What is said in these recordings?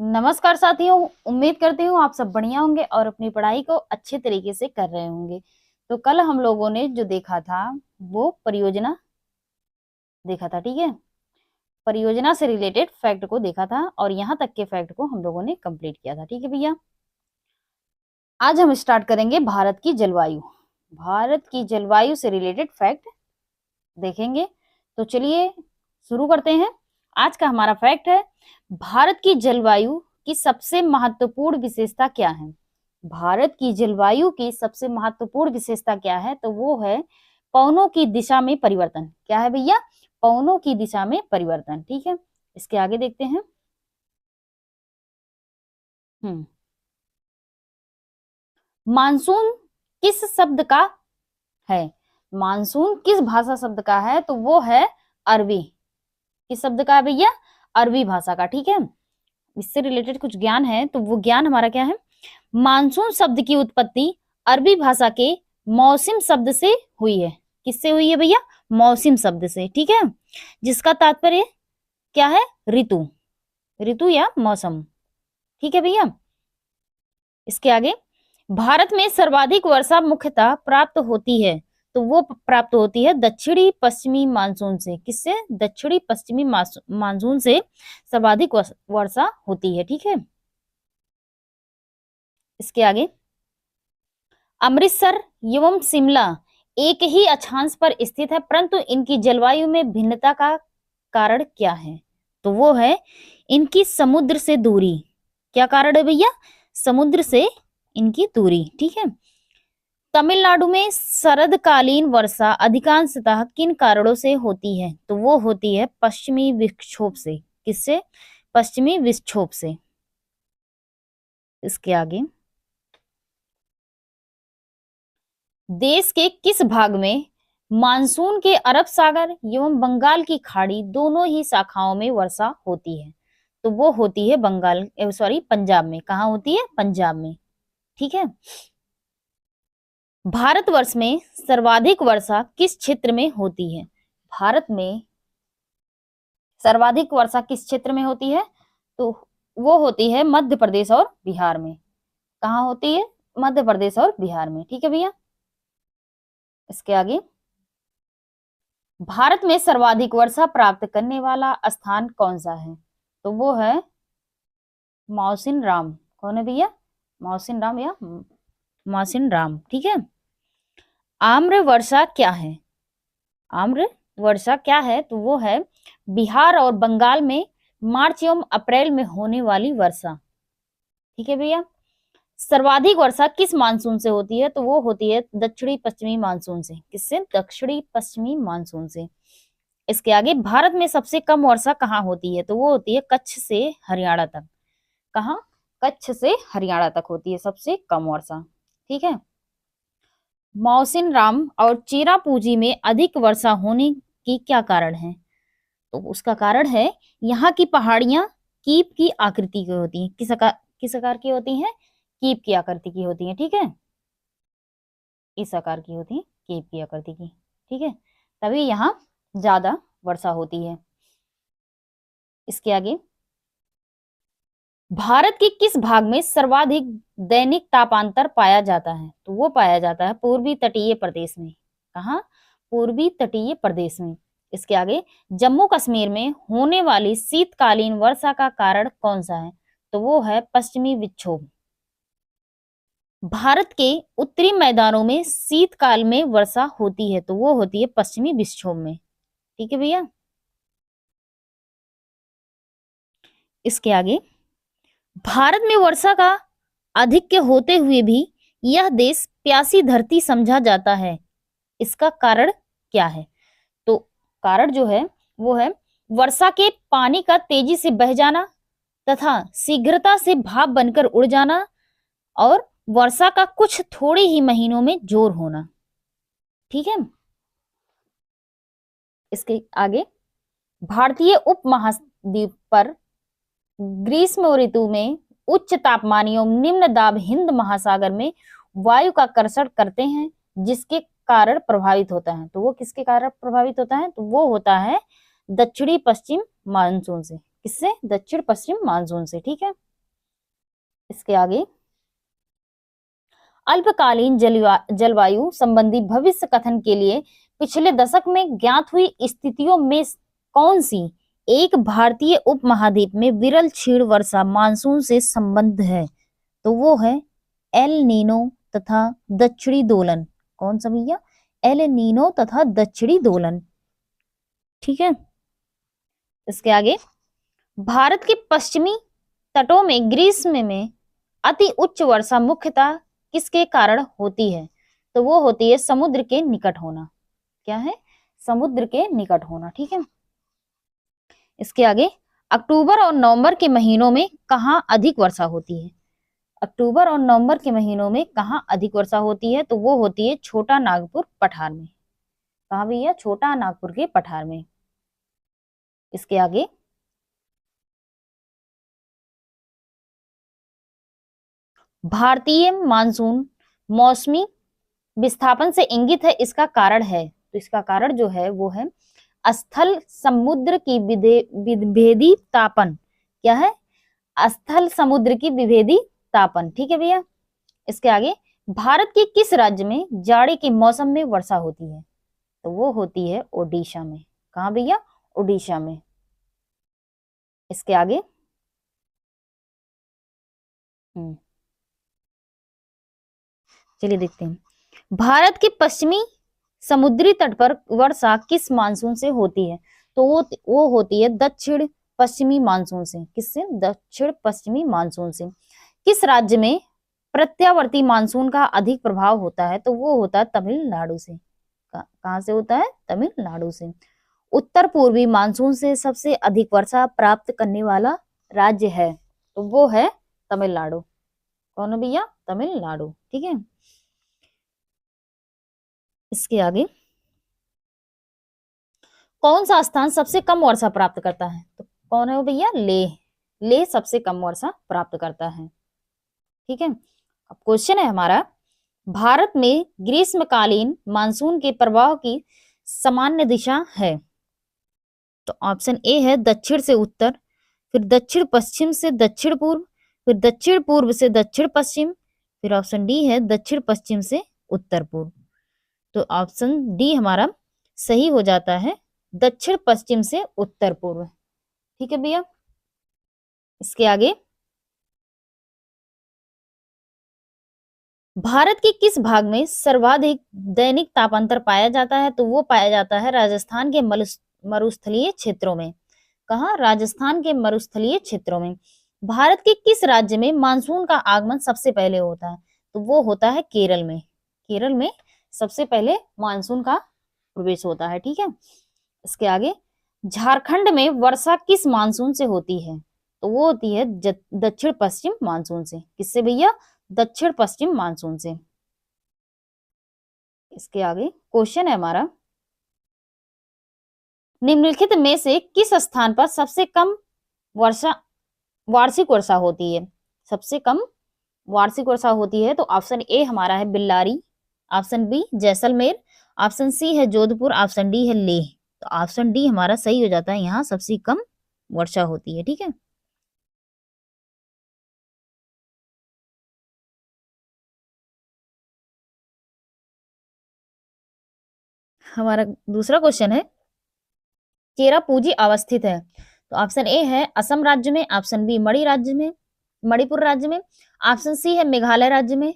नमस्कार साथियों, उम्मीद करती हूँ आप सब बढ़िया होंगे और अपनी पढ़ाई को अच्छे तरीके से कर रहे होंगे। तो कल हम लोगों ने जो देखा था वो परियोजना देखा था, ठीक है। परियोजना से रिलेटेड फैक्ट को देखा था और यहाँ तक के फैक्ट को हम लोगों ने कंप्लीट किया था, ठीक है भैया। आज हम स्टार्ट करेंगे भारत की जलवायु। भारत की जलवायु से रिलेटेड फैक्ट देखेंगे। तो चलिए शुरू करते हैं। आज का हमारा फैक्ट है, भारत की जलवायु की सबसे महत्वपूर्ण विशेषता क्या है। भारत की जलवायु की सबसे महत्वपूर्ण विशेषता क्या है, तो वो है पवनों की दिशा में परिवर्तन। क्या है भैया? पवनों की दिशा में परिवर्तन, ठीक है। इसके आगे देखते हैं। मानसून किस शब्द का है? मानसून किस भाषा शब्द का है, तो वो है अरबी। किस शब्द का है भैया? अरबी भाषा का, ठीक है। इससे रिलेटेड कुछ ज्ञान है, तो वो ज्ञान हमारा क्या है? मानसून शब्द की उत्पत्ति अरबी भाषा के मौसम शब्द से हुई है। किससे हुई है भैया? मौसम शब्द से, ठीक है। जिसका तात्पर्य क्या है? ऋतु, ऋतु या मौसम, ठीक है भैया। इसके आगे, भारत में सर्वाधिक वर्षा मुख्यतः प्राप्त होती है, तो वो प्राप्त होती है दक्षिणी पश्चिमी मानसून से। किससे? दक्षिणी पश्चिमी मानसून से सर्वाधिक वर्षा होती है, ठीक है। इसके आगे, अमृतसर एवं शिमला एक ही अक्षांश पर स्थित है, परंतु इनकी जलवायु में भिन्नता का कारण क्या है? तो वो है इनकी समुद्र से दूरी। क्या कारण है भैया? समुद्र से इनकी दूरी, ठीक है। तमिलनाडु में शरदकालीन वर्षा अधिकांशतः किन कारणों से होती है? तो वो होती है पश्चिमी विक्षोभ से। किससे? पश्चिमी विक्षोभ से। इसके आगे, देश के किस भाग में मानसून के अरब सागर एवं बंगाल की खाड़ी दोनों ही शाखाओं में वर्षा होती है? तो वो होती है पंजाब में। कहाँ होती है? पंजाब में, ठीक है। भारतवर्ष में सर्वाधिक वर्षा किस क्षेत्र में होती है? भारत में सर्वाधिक वर्षा किस क्षेत्र में होती है? तो वो होती है मध्य प्रदेश और बिहार में। कहाँ होती है? मध्य प्रदेश और बिहार में, ठीक है भैया। इसके आगे, भारत में सर्वाधिक वर्षा प्राप्त करने वाला स्थान कौन सा है? तो वो है मौसिन राम। कौन है भैया? मौसिन राम या मौसिन राम, ठीक है। आम्र वर्षा क्या है? आम्र वर्षा क्या है? तो वो है बिहार और बंगाल में मार्च एवं अप्रैल में होने वाली वर्षा, ठीक है भैया। सर्वाधिक वर्षा किस मानसून से होती है? तो वो होती है दक्षिणी पश्चिमी मानसून से। किससे? दक्षिणी पश्चिमी मानसून से। इसके आगे, भारत में सबसे कम वर्षा कहाँ होती है? तो वो होती है कच्छ से हरियाणा तक। कहाँ? कच्छ से हरियाणा तक होती है सबसे कम वर्षा, ठीक है। मौसिन राम और चेरापूंजी में अधिक वर्षा होने की क्या कारण है? तो उसका कारण है यहाँ की पहाड़ियां कीप की आकृति की होती हैं। किस आकार की होती हैं? कीप की आकृति की होती हैं, ठीक है। इस आकार की होती है, कीप की आकृति की, ठीक है। तभी यहाँ ज्यादा वर्षा होती है। इसके आगे, भारत के किस भाग में सर्वाधिक दैनिक तापांतर पाया जाता है? तो वो पाया जाता है पूर्वी तटीय प्रदेश में। कहाँ? पूर्वी तटीय प्रदेश में। इसके आगे, जम्मू कश्मीर में होने वाली शीतकालीन वर्षा का कारण कौन सा है? तो वो है पश्चिमी विक्षोभ। भारत के उत्तरी मैदानों में शीतकाल में वर्षा होती है, तो वो होती है पश्चिमी विक्षोभ में, ठीक है भैया। इसके आगे, भारत में वर्षा का अधिक होते हुए भी यह देश प्यासी धरती समझा जाता है, इसका कारण क्या है? तो कारण जो है वो है वर्षा के पानी का तेजी से बह जाना तथा शीघ्रता से भाप बनकर उड़ जाना और वर्षा का कुछ थोड़े ही महीनों में जोर होना, ठीक है। इसके आगे, भारतीय उपमहाद्वीप पर ग्रीष्म ऋतु में उच्च तापमान एवं निम्न दाब हिंद महासागर में वायु का कर्षण करते हैं, जिसके कारण प्रभावित होता है। तो वो किसके कारण प्रभावित होता है? तो वो होता है दक्षिणी पश्चिम मानसून से। किससे? दक्षिण पश्चिम मानसून से, ठीक है। इसके आगे, अल्पकालीन जलवायु संबंधी भविष्य कथन के लिए पिछले दशक में ज्ञात हुई स्थितियों में कौन सी एक भारतीय उपमहाद्वीप में विरल क्षीण वर्षा मानसून से संबंध है? तो वो है एल नीनो तथा दक्षिणी दोलन। कौन सा भैया? एल नीनो तथा दक्षिणी दोलन। ठीक है। इसके आगे, भारत के पश्चिमी तटों में ग्रीष्म में अति उच्च वर्षा मुख्यतः किसके कारण होती है? तो वो होती है समुद्र के निकट होना। क्या है? समुद्र के निकट होना। ठीक है। इसके आगे, अक्टूबर और नवंबर के महीनों में कहाँ अधिक वर्षा होती है? अक्टूबर और नवंबर के महीनों में कहाँ अधिक वर्षा होती है? तो वो होती है छोटा नागपुर पठार में। कहाँ भैया? छोटा नागपुर के पठार में। इसके आगे, भारतीय मानसून मौसमी विस्थापन से इंगित है, इसका कारण है। तो इसका कारण जो है वो है स्थल समुद्र की विभेदी तापन। क्या है? स्थल समुद्र की विभेदी तापन। ठीक है भैया। इसके आगे, भारत के किस राज्य में जाड़े के मौसम में वर्षा होती है? तो वो होती है ओडिशा में। कहाँ भैया? ओडिशा में। इसके आगे, चलिए देखते हैं, भारत के पश्चिमी समुद्री तट पर वर्षा किस मानसून से होती है? तो वो होती है दक्षिण पश्चिमी मानसून से। किससे? दक्षिण पश्चिमी मानसून से। किस राज्य में प्रत्यावर्ती मानसून का अधिक प्रभाव होता है? तो वो होता है तमिलनाडु से। कहाँ से होता है? तमिलनाडु से। उत्तर पूर्वी मानसून से सबसे अधिक वर्षा प्राप्त करने वाला राज्य है, तो वो है तमिलनाडु। कौन है भैया? तमिलनाडु। ठीक है। इसके आगे, कौन सा स्थान सबसे कम वर्षा प्राप्त करता है? तो कौन है वो भैया? लेह। लेह सबसे कम वर्षा प्राप्त करता है। ठीक है। अब क्वेश्चन है हमारा, भारत में ग्रीष्मकालीन मानसून के प्रवाह की सामान्य दिशा है? तो ऑप्शन ए है दक्षिण से उत्तर, फिर दक्षिण पश्चिम से दक्षिण पूर्व, फिर दक्षिण पूर्व से दक्षिण पश्चिम, फिर ऑप्शन डी है दक्षिण पश्चिम से उत्तर पूर्व। तो ऑप्शन डी हमारा सही हो जाता है, दक्षिण पश्चिम से उत्तर पूर्व। ठीक है भैया। इसके आगे, भारत के किस भाग में सर्वाधिक दैनिक तापांतर पाया जाता है? तो वो पाया जाता है राजस्थान के मरुस्थलीय क्षेत्रों में। कहाँ? राजस्थान के मरुस्थलीय क्षेत्रों में। भारत के किस राज्य में मानसून का आगमन सबसे पहले होता है? तो वो होता है केरल में। केरल में सबसे पहले मानसून का प्रवेश होता है। ठीक है। इसके आगे, झारखंड में वर्षा किस मानसून से होती है? तो वो होती है दक्षिण पश्चिम मानसून से। किससे भैया? दक्षिण पश्चिम मानसून से। इसके आगे क्वेश्चन है हमारा, निम्नलिखित में से किस स्थान पर सबसे कम वर्षा वार्षिक वर्षा होती है? सबसे कम वार्षिक वर्षा होती है। तो ऑप्शन ए हमारा है Bellary, option B Jaisalmer, option C है जोधपुर, ऑप्शन डी है लेह। तो ऑप्शन डी हमारा सही हो जाता है, यहाँ सबसे कम वर्षा होती है। ठीक है। हमारा दूसरा क्वेश्चन है, चेरापूंजी अवस्थित है? तो ऑप्शन ए है असम राज्य में, ऑप्शन बी मणिपुर राज्य में, ऑप्शन सी है मेघालय राज्य में,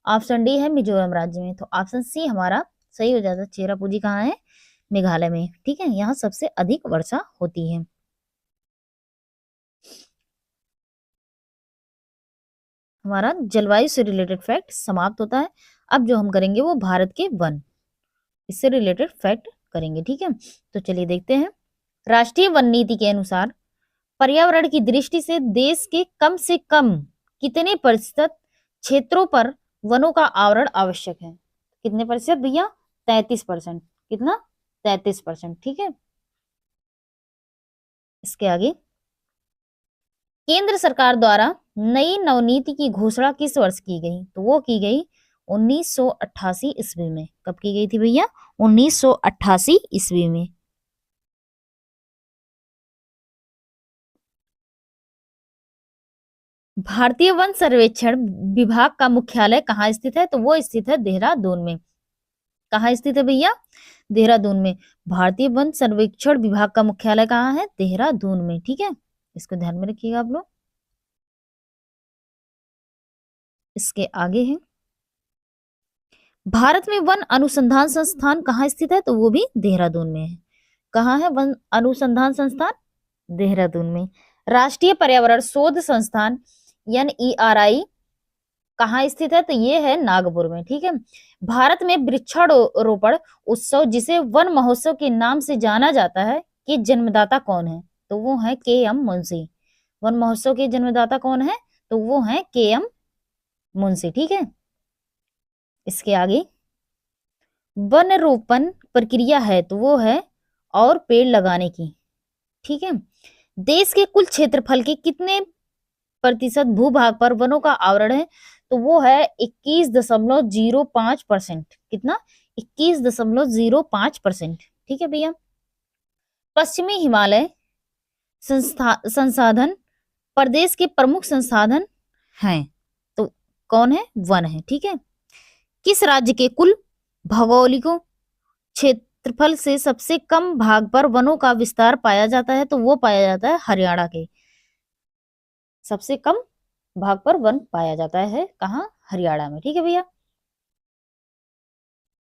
ऑप्शन डी है मिजोरम राज्य में। तो ऑप्शन सी हमारा सही हो जाता है, चेरापूंजी कहाँ है? मेघालय में। ठीक है। यहाँ सबसे अधिक वर्षा होती है। हमारा जलवायु से रिलेटेड फैक्ट समाप्त होता है। अब जो हम करेंगे वो भारत के वन, इससे रिलेटेड फैक्ट करेंगे। ठीक है। तो चलिए देखते हैं, राष्ट्रीय वन नीति के अनुसार पर्यावरण की दृष्टि से देश के कम से कम कितने प्रतिशत क्षेत्रों पर वनों का आवरण आवश्यक है? कितने प्रतिशत भैया? 33%। कितना? 33%। ठीक है। इसके आगे, केंद्र सरकार द्वारा नई नवनीति की घोषणा किस वर्ष की गई? तो वो की गई 1988 ईस्वी में। कब की गई थी भैया? 1988 ईस्वी में। भारतीय वन सर्वेक्षण विभाग का मुख्यालय कहाँ स्थित है? तो वो स्थित है देहरादून में। कहाँ स्थित है भैया? देहरादून में। भारतीय वन सर्वेक्षण विभाग का मुख्यालय कहाँ है? देहरादून में। ठीक है, इसको ध्यान में रखिएगा आप लोग। इसके आगे है, भारत में वन अनुसंधान संस्थान कहाँ स्थित है? तो वो भी देहरादून में है। कहाँ है वन अनुसंधान संस्थान? देहरादून में। राष्ट्रीय पर्यावरण शोध संस्थान NERI कहाँ स्थित है? तो ये है नागपुर में। ठीक है, भारत में वृक्षारोपण उत्सव जिसे वन महोत्सव के नाम से जाना जाता है कि जन्मदाता कौन है? तो वो है KM मुंशी। वन महोत्सव के जन्मदाता कौन है? तो वो है KM मुंशी। ठीक है, इसके आगे वन रोपण प्रक्रिया है तो वो है और पेड़ लगाने की। ठीक है, देश के कुल क्षेत्रफल के कितने प्रतिशत भूभाग पर वनों का आवरण है? तो वो है 21.05%। कितना? 21.05%। ठीक है भैया, पश्चिमी हिमालय संसाधन प्रदेश के प्रमुख संसाधन हैं तो कौन है? वन है। ठीक है, किस राज्य के कुल भौगोलिक क्षेत्रफल से सबसे कम भाग पर वनों का विस्तार पाया जाता है? तो वो पाया जाता है हरियाणा के। सबसे कम भाग पर वन पाया जाता है कहाँ? हरियाणा में। ठीक है भैया,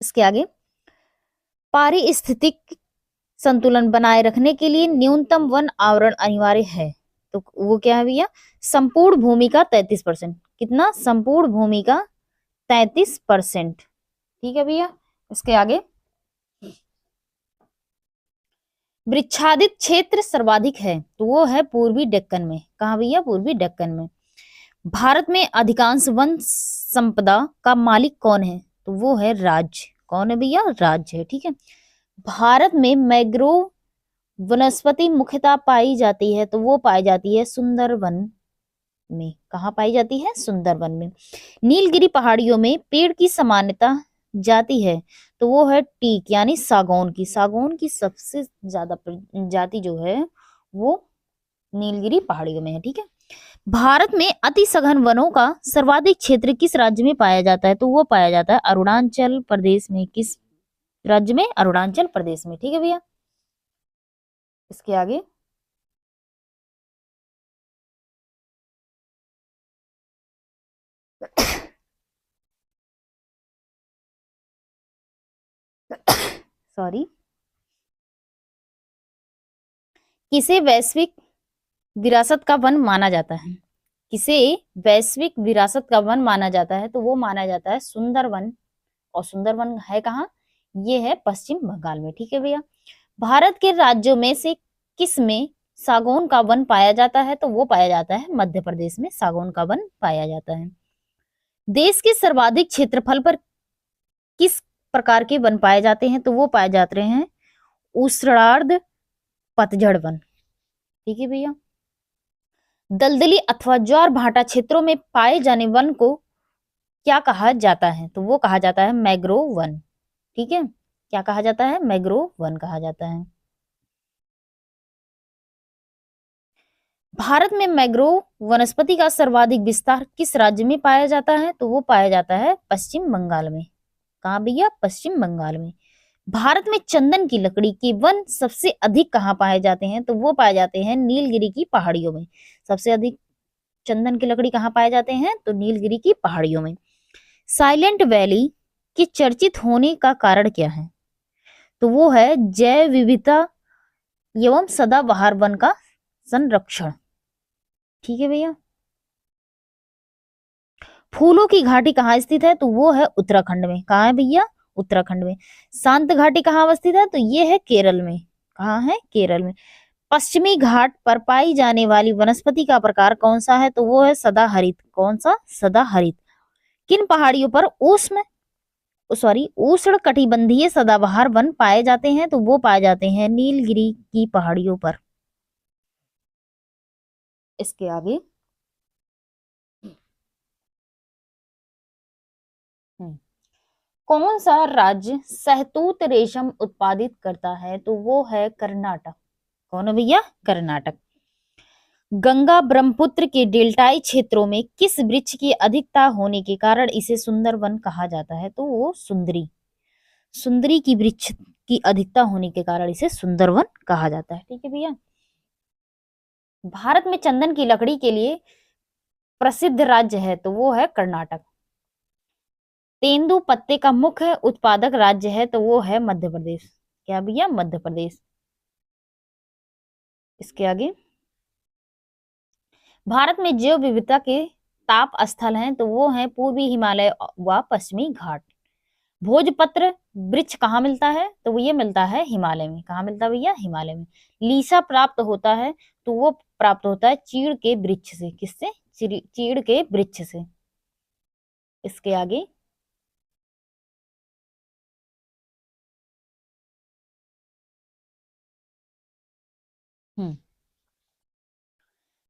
इसके आगे पारिस्थितिक संतुलन बनाए रखने के लिए न्यूनतम वन आवरण अनिवार्य है तो वो क्या है भैया? संपूर्ण भूमि का 33%। कितना? संपूर्ण भूमि का 33%। ठीक है भैया, इसके आगे वृक्षादित क्षेत्र सर्वाधिक है तो वो है पूर्वी डेक्कन में। कहाँ भैया? पूर्वी डेक्कन में। भारत में अधिकांश वन संपदा का मालिक कौन है? तो वो है राज्य। कौन है भैया? राज्य है। ठीक है, भारत में मैंग्रोव वनस्पति मुख्यतः पाई जाती है तो वो पाई जाती है सुंदरवन में। कहाँ पाई जाती है? सुंदरवन में। नीलगिरी पहाड़ियों में पेड़ की सामान्यता जाति है तो वो है टीक यानी सागौन की। सागौन की सबसे ज्यादा जाति जो है वो नीलगिरी पहाड़ियों में है। ठीक है, भारत में अति सघन वनों का सर्वाधिक क्षेत्र किस राज्य में पाया जाता है? तो वो पाया जाता है अरुणाचल प्रदेश में। किस राज्य में? अरुणाचल प्रदेश में। ठीक है भैया, इसके आगे सॉरी, किसे वैश्विक विरासत का वन माना जाता है? किसे वैश्विक विरासत का वन माना जाता है? तो वो माना जाता है सुंदरवन। और सुंदरवन है कहाँ? ये है पश्चिम बंगाल में। ठीक है भैया, भारत के राज्यों में से किस में सागौन का वन पाया जाता है? तो वो पाया जाता है मध्य प्रदेश में सागौन का वन पाया जाता है। देश के सर्वाधिक क्षेत्रफल पर किस प्रकार के वन पाए जाते हैं? तो वो पाए जाते हैं उष्णार्ध पतझड़ वन। ठीक है भैया, दलदली अथवा ज्वार भाटा क्षेत्रों में पाए जाने वन को क्या कहा जाता है? तो वो कहा जाता है मैंग्रोव वन। ठीक है, क्या कहा जाता है? मैंग्रोव वन कहा जाता है। भारत में मैंग्रोव वनस्पति का सर्वाधिक विस्तार किस राज्य में पाया जाता है? तो वो पाया जाता है पश्चिम बंगाल में। कहाँ भैया? पश्चिम बंगाल में। भारत में चंदन की लकड़ी के वन सबसे अधिक कहाँ पाए जाते हैं? तो वो पाए जाते हैं नीलगिरी की पहाड़ियों में। सबसे अधिक चंदन की लकड़ी कहाँ पाए जाते हैं? तो नीलगिरी की पहाड़ियों में। साइलेंट वैली के चर्चित होने का कारण क्या है? तो वो है जैव विविधता एवं सदाबहार वन का संरक्षण। ठीक है भैया, फूलों की घाटी कहाँ स्थित है? तो वो है उत्तराखंड में। कहाँ है भैया? उत्तराखंड में। शांत घाटी कहाँ अवस्थित है? तो ये है केरल में। कहाँ है? केरल में। पश्चिमी घाट पर पाई जाने वाली वनस्पति का प्रकार कौन सा है? तो वो है सदाहरित। कौन सा? सदाहरित। किन पहाड़ियों पर उष्ण कटिबंधीय सदाबहार वन पाए जाते हैं? तो वो पाए जाते हैं नीलगिरी की पहाड़ियों पर। इसके आगे कौन सा राज्य शहतूत रेशम उत्पादित करता है? तो वो है कर्नाटक। कौन है भैया? कर्नाटक। गंगा ब्रह्मपुत्र के डेल्टाई क्षेत्रों में किस वृक्ष की अधिकता होने के कारण इसे सुंदरवन कहा जाता है? तो वो सुंदरी, सुंदरी की वृक्ष की अधिकता होने के कारण इसे सुंदरवन कहा जाता है। ठीक है भैया। भारत में चंदन की लकड़ी के लिए प्रसिद्ध राज्य है तो वो है कर्नाटक। तेंदु पत्ते का मुख्य उत्पादक राज्य है तो वो है मध्य प्रदेश। क्या भैया? मध्य प्रदेश। इसके आगे, भारत में जैव विविधता के ताप स्थल हैं तो वो है पूर्वी हिमालय व पश्चिमी घाट। भोजपत्र वृक्ष कहाँ मिलता है? तो वो ये मिलता है हिमालय में। कहाँ मिलता है भैया? हिमालय में। लीसा प्राप्त होता है तो वो प्राप्त होता है चीड़ के वृक्ष से। किससे? चीड़ के वृक्ष से। इसके आगे, हम्म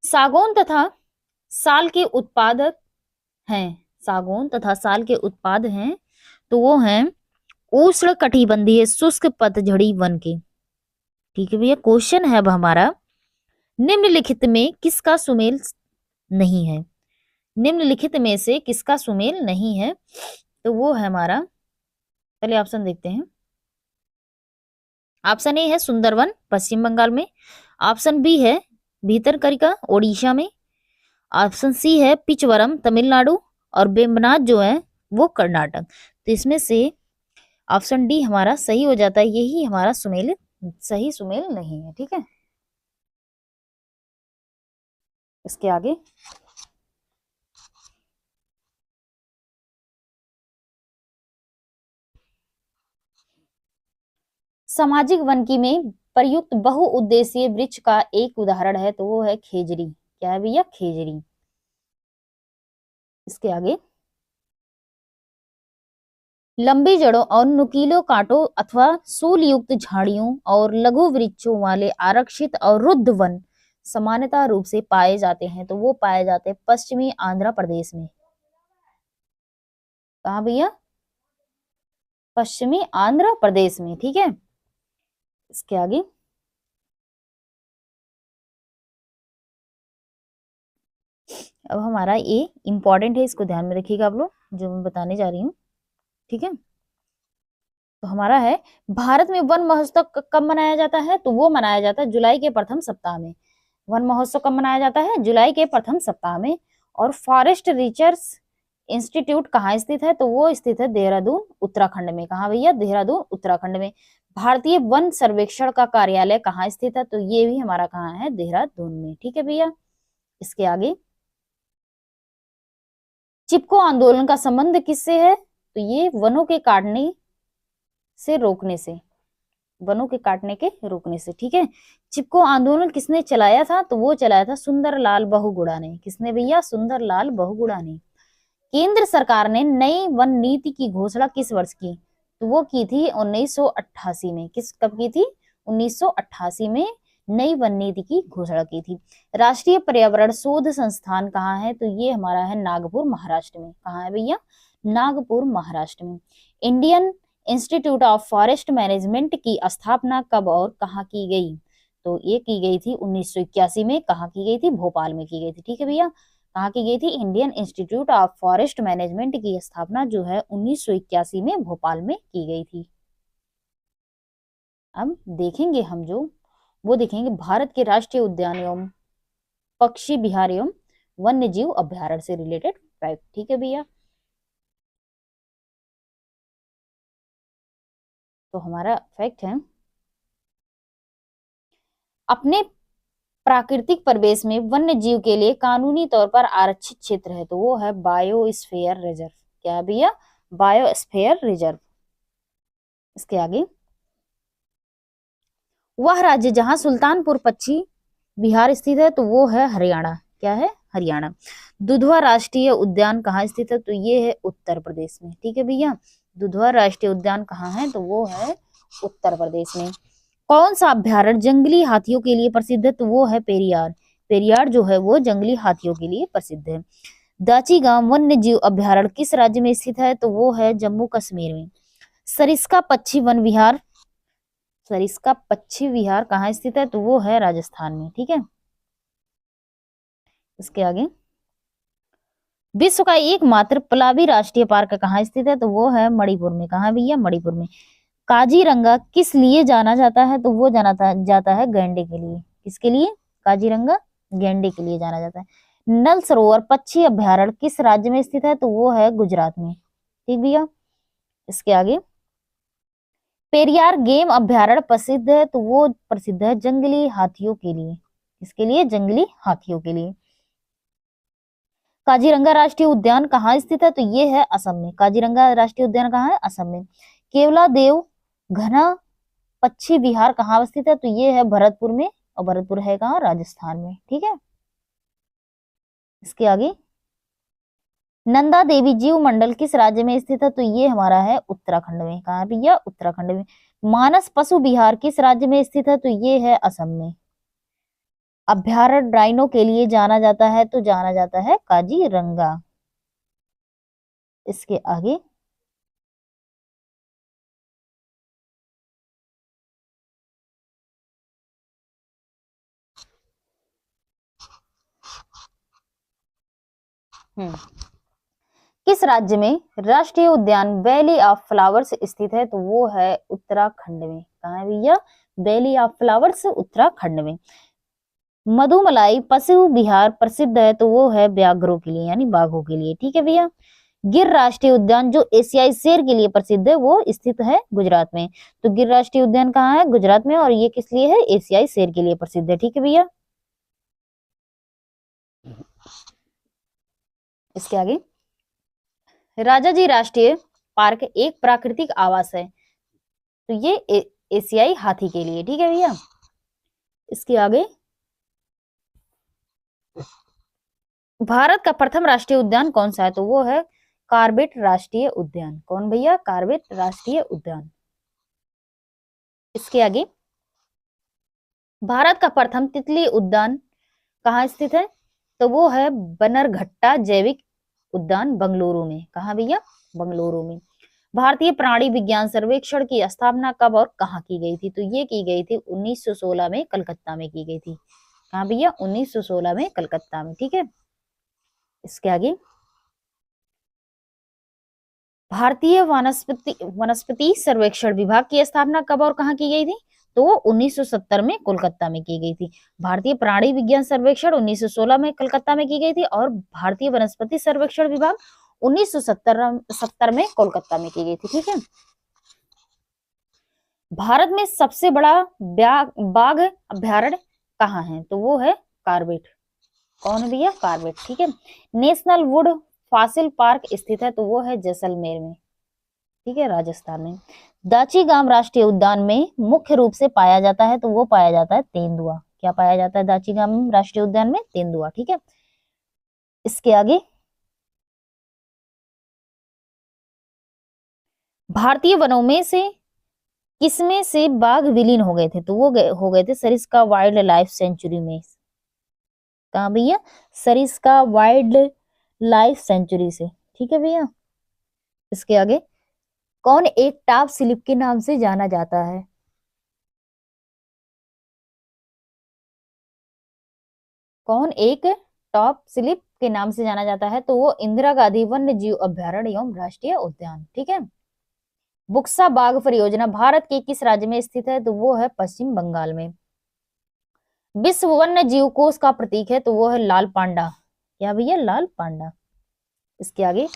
सागौन तथा साल के उत्पादक हैं, सागौन तथा साल के उत्पाद हैं तो वो हैं उष्ण कटिबंधीय शुष्क पतझड़ी वन के। ठीक है भैया। क्वेश्चन है अब हमारा, निम्नलिखित में किसका सुमेल नहीं है? निम्नलिखित में से किसका सुमेल नहीं है? तो वो है हमारा, पहले ऑप्शन देखते हैं। ऑप्शन ए है सुंदरवन पश्चिम बंगाल में, ऑप्शन बी है भीतरकनिका ओडिशा में, ऑप्शन सी है पिचवरम तमिलनाडु, और वेम्बनाथ जो है वो कर्नाटक। तो इसमें से ऑप्शन डी हमारा सही हो जाता है, यही हमारा सुमेल सही सुमेल नहीं है। ठीक है। इसके आगे, सामाजिक वन की में प्रयुक्त बहुउद्देशीय वृक्ष का एक उदाहरण है तो वो है खेजड़ी। क्या है भैया? खेजड़ी। इसके आगे, लंबी जड़ों और नुकीले कांटों अथवा सूल युक्त झाड़ियों और लघु वृक्षों वाले आरक्षित और रुद्ध वन सामान्यतः रूप से पाए जाते हैं तो वो पाए जाते हैं पश्चिमी आंध्र प्रदेश में। कहाँ भैया? पश्चिमी आंध्र प्रदेश में। ठीक है। इसके आगे, अब हमारा ये इंपॉर्टेंट है, इसको ध्यान में रखिएगा आप लोग जो मैं बताने जा रही हूँ। ठीक है। तो हमारा है, भारत में वन महोत्सव कब मनाया जाता है? तो वो मनाया जाता है जुलाई के प्रथम सप्ताह में। वन महोत्सव कब मनाया जाता है? जुलाई के प्रथम सप्ताह में। और फॉरेस्ट रिसर्च इंस्टीट्यूट कहाँ स्थित है? तो वो स्थित है देहरादून उत्तराखंड में। कहाँ भैया? देहरादून उत्तराखंड में। भारतीय वन सर्वेक्षण का कार्यालय कहाँ स्थित है? तो ये भी हमारा कहाँ है? देहरादून में। ठीक है भैया। इसके आगे, चिपको आंदोलन का संबंध किससे है? तो ये वनों के काटने से रोकने से, वनों के काटने के रोकने से। ठीक है। चिपको आंदोलन किसने चलाया था? तो वो चलाया था सुंदरलाल बहुगुणा ने। किसने भैया? सुंदरलाल बहुगुणा ने। केंद्र सरकार ने नई वन नीति की घोषणा किस वर्ष की? तो वो की थी 1988 में। किस कब की थी? 1988 में नई वन नीति की घोषणा की थी। राष्ट्रीय पर्यावरण शोध संस्थान कहाँ है? तो ये हमारा है नागपुर महाराष्ट्र में। कहाँ है भैया? नागपुर महाराष्ट्र में। Indian institute of forest management की स्थापना कब और कहाँ की गई? तो ये की गई थी 1981 में। कहाँ की गई थी? भोपाल में की गई थी। ठीक है भैया। कहाँ की गई थी? Indian institute of forest management की स्थापना जो है 1981 में भोपाल में की गई थी। अब देखेंगे हम जो वो देखेंगे भारत के राष्ट्रीय उद्यान एवं पक्षी विहार एवं वन्य जीव अभ्यारण्य से रिलेटेड फैक्ट। ठीक है भैया। तो हमारा फैक्ट है, अपने प्राकृतिक परिवेश में वन्य जीव के लिए कानूनी तौर पर आरक्षित क्षेत्र है तो वो है बायोस्फीयर रिजर्व। क्या है भैया? Biosphere reserve. इसके आगे, वह राज्य जहां सुल्तानपुर पक्षी विहार स्थित है तो वो है हरियाणा। क्या है? हरियाणा। दुधवा राष्ट्रीय उद्यान कहाँ स्थित है? तो ये है उत्तर प्रदेश में। ठीक है भैया। दुधवा राष्ट्रीय उद्यान कहाँ है? तो वो है उत्तर प्रदेश में। कौन सा अभ्यारण्य जंगली हाथियों के लिए प्रसिद्ध है? तो वो है पेरियार। पेरियार जो है वो जंगली हाथियों के लिए प्रसिद्ध है। दाचीगाम वन्य जीव अभ्यारण्य किस राज्य में स्थित है? तो वो है जम्मू कश्मीर में। सरिस्का पक्षी वन विहार, सरिस्का पक्षी विहार कहाँ स्थित है? तो वो है राजस्थान में। ठीक है। इसके आगे, विश्व का एकमात्र पलावी राष्ट्रीय पार्क कहाँ स्थित है? तो वो है मणिपुर में। कहाँ भैया? मणिपुर में। काजीरंगा किस लिए जाना जाता है? तो वो जाता है गैंडे के लिए। किसके लिए? काजीरंगा गैंडे के लिए जाना जाता है। नल सरोवर पक्षी अभयारण्य किस राज्य में स्थित है? तो वो है गुजरात में। ठीक भैया। इसके आगे, पेरियार गेम अभयारण्य प्रसिद्ध है? तो वो प्रसिद्ध है जंगली हाथियों के लिए। किसके लिए? जंगली हाथियों के लिए। काजीरंगा राष्ट्रीय उद्यान कहाँ स्थित है? तो ये है असम में। काजीरंगा राष्ट्रीय उद्यान कहाँ है? असम में। केवला देव घना पक्षी विहार कहाँ स्थित है? तो ये है भरतपुर में, और भरतपुर है कहाँ? राजस्थान में। ठीक है। इसके आगे, नंदा देवी जीव मंडल किस राज्य में स्थित है? तो ये हमारा है उत्तराखंड में। कहाँ है भैया? उत्तराखंड में। मानस पशु विहार किस राज्य में स्थित है? तो ये है असम में। अभ्यारण्य राइनो के लिए जाना जाता है? तो जाना जाता है काजीरंगा। इसके आगे, हम्म किस राज्य में राष्ट्रीय उद्यान वैली ऑफ फ्लावर्स स्थित है? तो वो है उत्तराखंड में। कहाँ है भैया? वैली ऑफ फ्लावर्स उत्तराखंड में। मधुमलाई पशु विहार प्रसिद्ध है? तो वो है व्याघ्रों के लिए, यानी बाघों के लिए। ठीक है भैया। गिर राष्ट्रीय उद्यान जो एशियाई शेर के लिए प्रसिद्ध है, वो स्थित है गुजरात में। तो गिर राष्ट्रीय उद्यान कहाँ है? गुजरात में। और ये किस लिए है? एशियाई शेर के लिए प्रसिद्ध है। ठीक है भैया। इसके आगे, राजाजी राष्ट्रीय पार्क एक प्राकृतिक आवास है? तो ये एशियाई हाथी के लिए। ठीक है भैया। इसके आगे, भारत का प्रथम राष्ट्रीय उद्यान कौन सा है? तो वो है कार्बेट राष्ट्रीय उद्यान। कौन भैया? कार्बेट राष्ट्रीय उद्यान। इसके आगे, भारत का प्रथम तितली उद्यान कहाँ स्थित है? तो वो है बनरघट्टा जैविक उद्यान, बंगलुरु में। कहाँ भैया? बंगलुरु में। भारतीय प्राणी विज्ञान सर्वेक्षण की स्थापना कब और कहाँ की गई थी? तो ये की गई थी 1916 में, कलकत्ता में की गई थी। कहाँ भैया? 1916 में कलकत्ता में। ठीक है। इसके आगे, भारतीय वनस्पति सर्वेक्षण विभाग की स्थापना कब और कहाँ की गई थी? तो वो 1970 में कोलकाता में की गई थी। भारतीय प्राणी विज्ञान सर्वेक्षण 1916 में कलकत्ता में की गई थी, और भारतीय वनस्पति सर्वेक्षण विभाग 1970 में कोलकाता में की गई थी। ठीक है। भारत में सबसे बड़ा बाघ अभ्यारण्य कहाँ है? तो वो है कार्बेट। कौन है भैया? कार्बेट। ठीक है। नेशनल वुड फॉसिल पार्क स्थित है? तो वो है जैसलमेर में। ठीक है, राजस्थान में। दाची गांव राष्ट्रीय उद्यान में मुख्य रूप से पाया जाता है? तो वो पाया जाता है तेंदुआ। क्या पाया जाता है दाची गांव राष्ट्रीय उद्यान में? तेंदुआ। ठीक है। इसके आगे, भारतीय वनों में से किसमें से बाघ विलीन हो गए थे? तो वो हो गए थे सरिस्का वाइल्ड लाइफ सेंचुरी में। कहा भैया? सरिस्का वाइल्ड लाइफ सेंचुरी से। ठीक है भैया। इसके आगे, कौन एक टॉप स्लिप के नाम से जाना जाता है? कौन एक टॉप स्लिप के नाम से जाना जाता है? तो वो इंदिरा गांधी वन्य जीव अभ्यारण्य एवं राष्ट्रीय उद्यान। ठीक है। बुक्सा बाघ परियोजना भारत के किस राज्य में स्थित है? तो वो है पश्चिम बंगाल में। विश्व वन्य जीव कोष का प्रतीक है? तो वो है लाल पांडा। क्या भैया? लाल पांडा। इसके आगे,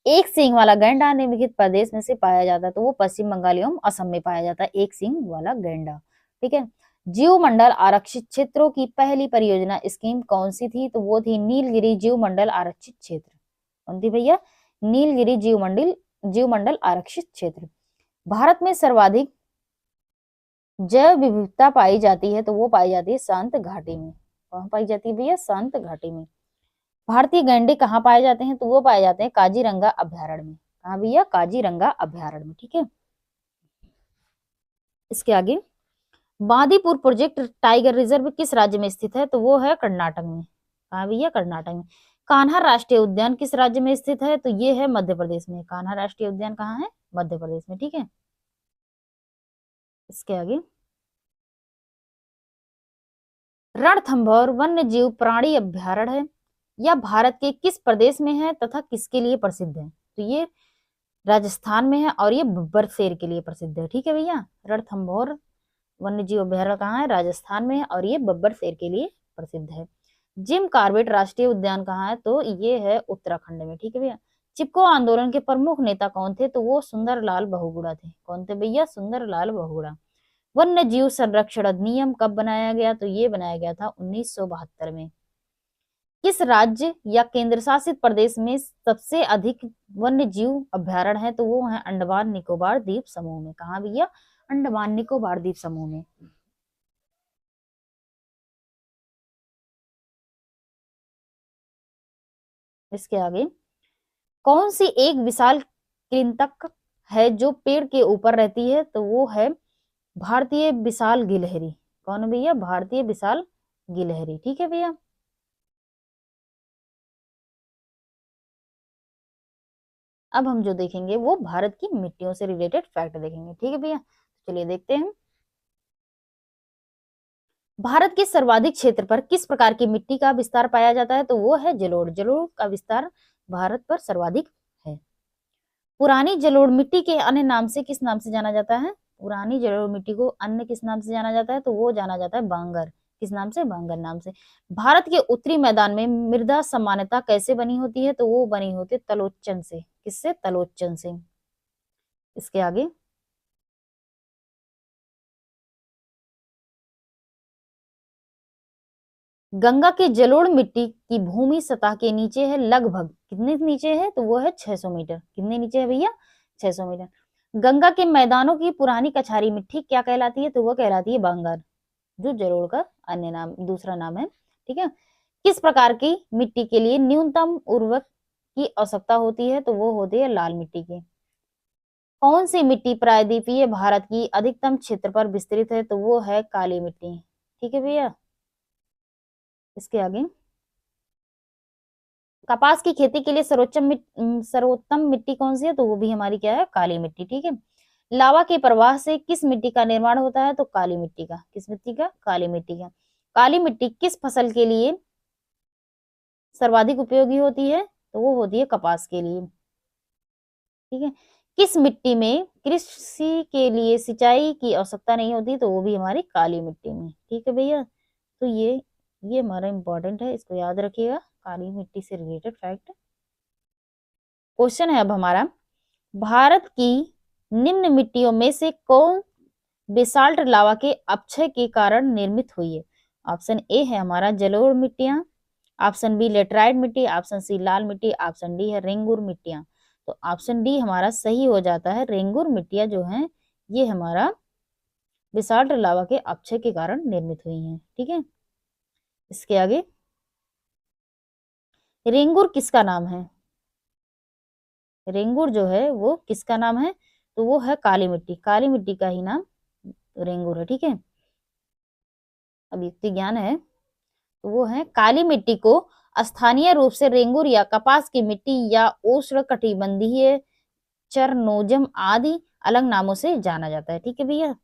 एक सींग वाला गैंडा निम्नलिखित प्रदेश में से पाया जाता है? तो वो पश्चिम बंगाल एवं असम में पाया जाता है, एक सींग वाला गैंडा। ठीक है। जीव मंडल आरक्षित क्षेत्रों की पहली परियोजना स्कीम कौन सी थी? तो वो थी नीलगिरी जीव मंडल आरक्षित क्षेत्र। कौन थी भैया? नीलगिरी जीव मंडल आरक्षित क्षेत्र। भारत में सर्वाधिक जैव विविधता पाई जाती है? तो वो पाई जाती है शांत घाटी में। कहाँ पाई जाती है भैया? शांत घाटी में। भारतीय गैंडे कहाँ पाए जाते हैं? तो वो पाए जाते हैं काजीरंगा अभ्यारण्य में। कहाँ भैया? काजीरंगा अभ्यारण्य में। ठीक है। इसके आगे, बांदीपुर प्रोजेक्ट टाइगर रिजर्व किस राज्य में स्थित है? तो वो है कर्नाटक में। कहाँ भैया? कर्नाटक में। कान्हा राष्ट्रीय उद्यान किस राज्य में स्थित है? तो ये है मध्य प्रदेश में। कान्हा राष्ट्रीय उद्यान कहाँ है? मध्य प्रदेश में। ठीक है। इसके आगे, रणथंभौर वन्य जीव प्राणी अभ्यारण्य है या भारत के किस प्रदेश में है तथा किसके लिए प्रसिद्ध है? तो ये राजस्थान में है और ये बब्बर शेर के लिए प्रसिद्ध है। ठीक है भैया, रणथंभौर वन्य जीव अभ्यारण्य कहाँ है? राजस्थान में है और ये बब्बर शेर के लिए प्रसिद्ध है। जिम कॉर्बेट राष्ट्रीय उद्यान कहाँ है? तो ये है उत्तराखंड में। ठीक है भैया। चिपको आंदोलन के प्रमुख नेता कौन थे? तो वो सुंदरलाल बहुगुणा थे। कौन थे भैया? सुंदरलाल बहुगुणा। वन्य जीव संरक्षण अधिनियम कब बनाया गया? तो ये बनाया गया था 1972 में। किस राज्य या केंद्र शासित प्रदेश में सबसे अधिक वन्य जीव अभ्यारण्य है? तो वो है अंडमान निकोबार द्वीप समूह में। कहाँ भैया? अंडमान निकोबार द्वीप समूह में। इसके आगे, कौन सी एक विशाल कृंतक है जो पेड़ के ऊपर रहती है? तो वो है भारतीय विशाल गिलहरी। कौन है भैया? भारतीय विशाल गिलहरी। ठीक है भैया। अब हम जो देखेंगे वो भारत की मिट्टियों से रिलेटेड फैक्ट देखेंगे। ठीक है भैया, चलिए देखते हैं। भारत के सर्वाधिक क्षेत्र पर किस प्रकार की मिट्टी का विस्तार पाया जाता है? तो वो है जलोढ़। जलोढ़ का विस्तार भारत पर सर्वाधिक है। पुरानी जलोढ़ मिट्टी के अन्य नाम से किस नाम से जाना जाता है? पुरानी जलोढ़ मिट्टी को अन्य किस नाम से जाना जाता है? तो वो जाना जाता है बांगर। किस नाम से? बांगर नाम से। भारत के उत्तरी मैदान में मृदा सामान्यता कैसे बनी होती है? तो वो बनी होती है तलोच्चन से। किससे? तलोच्चन से। इसके आगे, गंगा के जलोढ़ मिट्टी की भूमि सतह के नीचे है लगभग कितने नीचे है? तो वो है 600 मीटर। कितने नीचे है भैया? 600 मीटर। गंगा के मैदानों की पुरानी कछारी मिट्टी क्या कहलाती है? तो वो कहलाती है बांगर, जो जलोढ़ का अन्य नाम, दूसरा नाम है। ठीक है। किस प्रकार की मिट्टी के लिए न्यूनतम उर्वरक की आवश्यकता होती है? तो वो होती है लाल मिट्टी की। कौन सी मिट्टी प्रायद्वीपीय भारत की अधिकतम क्षेत्र पर विस्तृत है? तो वो है काली मिट्टी। ठीक है भैया। इसके आगे, कपास की खेती के लिए सर्वोत्तम मिट्टी कौन सी है? तो वो भी हमारी क्या है? काली मिट्टी। ठीक है। लावा के प्रवाह से किस मिट्टी का निर्माण होता है? तो काली मिट्टी का। किस मिट्टी का? काली मिट्टी का। काली मिट्टी किस फसल के लिए सर्वाधिक उपयोगी होती है? तो वो होती है कपास के लिए। ठीक है। किस मिट्टी में कृषि के लिए सिंचाई की आवश्यकता नहीं होती? तो वो भी हमारी काली मिट्टी में। ठीक है भैया। तो ये हमारा इंपॉर्टेंट है, इसको याद रखिएगा, काली मिट्टी से रिलेटेड फैक्ट। क्वेश्चन है अब हमारा, भारत की निम्न मिट्टियों में से कौन बेसाल्ट लावा के अपक्षय के कारण निर्मित हुई है? ऑप्शन ए है हमारा जलोढ़ मिट्टियां, ऑप्शन बी लेटराइट मिट्टी, ऑप्शन सी लाल मिट्टी, ऑप्शन डी है रेंगुर मिट्टियां। तो ऑप्शन डी हमारा सही हो जाता है। रेंगुर मिट्टियां जो हैं ये हमारा बेसाल्ट लावा के अपक्षय के कारण निर्मित हुई हैं। ठीक है। इसके आगे, रेंगुर किसका नाम है? रेंगुर जो है वो किसका नाम है? तो वो है काली मिट्टी। काली मिट्टी का ही नाम रेंगुर है। ठीक है। अब युक्ति ज्ञान है, तो वो है काली मिट्टी को स्थानीय रूप से रेंगुर या कपास की मिट्टी या उष्ण कटिबंधीय चरनोजम आदि अलग नामों से जाना जाता है। ठीक है भैया।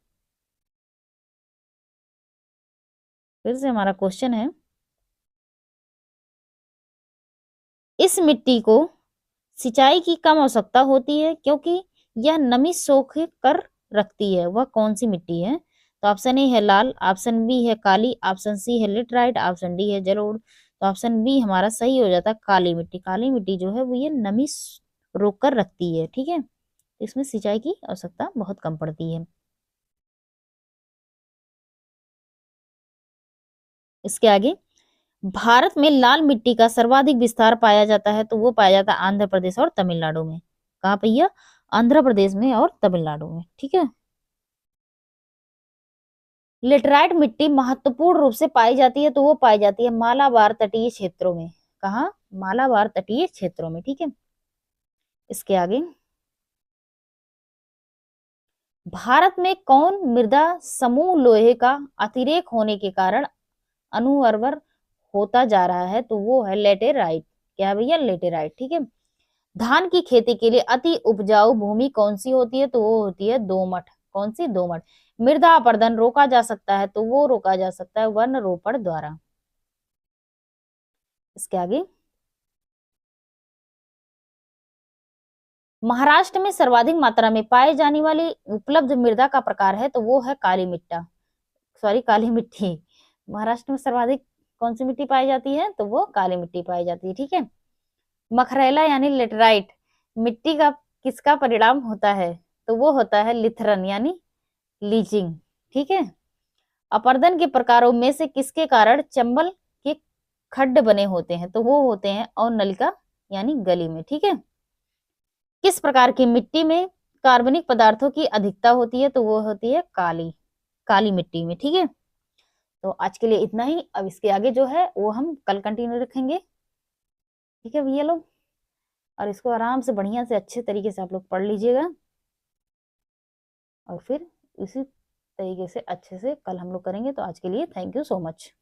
फिर से हमारा क्वेश्चन है, इस मिट्टी को सिंचाई की कम आवश्यकता होती है क्योंकि यह नमी सोख कर रखती है, वह कौन सी मिट्टी है? तो ऑप्शन ए है लाल, ऑप्शन बी है काली, ऑप्शन सी है लिटराइट, ऑप्शन डी है जलोढ़। तो ऑप्शन बी हमारा सही हो जाता है काली मिट्टी। काली मिट्टी जो है वो ये नमी रोक कर रखती है। ठीक है। इसमें सिंचाई की आवश्यकता बहुत कम पड़ती है। इसके आगे, भारत में लाल मिट्टी का सर्वाधिक विस्तार पाया जाता है, तो वो पाया जाता है आंध्र प्रदेश और तमिलनाडु में। कहाँ भैया? आंध्र प्रदेश में और तमिलनाडु में। ठीक है। लेटराइट मिट्टी महत्वपूर्ण रूप से पाई जाती है, तो वो पाई जाती है मालाबार तटीय क्षेत्रों में। कहाँ? मालाबार तटीय क्षेत्रों में। ठीक है। इसके आगे, भारत में कौन मृदा समूह लोहे का अतिरेक होने के कारण अनुर्वर होता जा रहा है? तो वो है लेटेराइट। क्या है भैया? लेटेराइट। ठीक है। धान की खेती के लिए अति उपजाऊ भूमि कौन सी होती है? तो वो होती है दोमट। कौन सी? दोमट। मृदा अपरदन रोका जा सकता है तो वो रोका जा सकता है वन रोपण द्वारा। इसके आगे, महाराष्ट्र में सर्वाधिक मात्रा में पाए जाने वाली उपलब्ध मृदा का प्रकार है तो वो है काली मिट्टा, सॉरी काली मिट्टी। महाराष्ट्र में सर्वाधिक कौन सी मिट्टी पाई जाती है तो वो काली मिट्टी पाई जाती है, ठीक है। मखरेला यानी लेटराइट मिट्टी का किसका परिणाम होता है तो वो होता है लिथरन यानी लीचिंग, ठीक है। अपरदन के प्रकारों में से किसके कारण चंबल के खड्ड बने होते हैं तो वो होते हैं अवनलिका यानी गली में, ठीक है। किस प्रकार की मिट्टी में कार्बनिक पदार्थों की अधिकता होती है तो वो होती है काली काली मिट्टी में, ठीक है। तो आज के लिए इतना ही, अब इसके आगे जो है वो हम कल कंटिन्यू रखेंगे, ठीक है भैया लोग। और इसको आराम से बढ़िया से अच्छे तरीके से आप लोग पढ़ लीजिएगा और फिर इसी तरीके से अच्छे से कल हम लोग करेंगे। तो आज के लिए थैंक यू सो मच।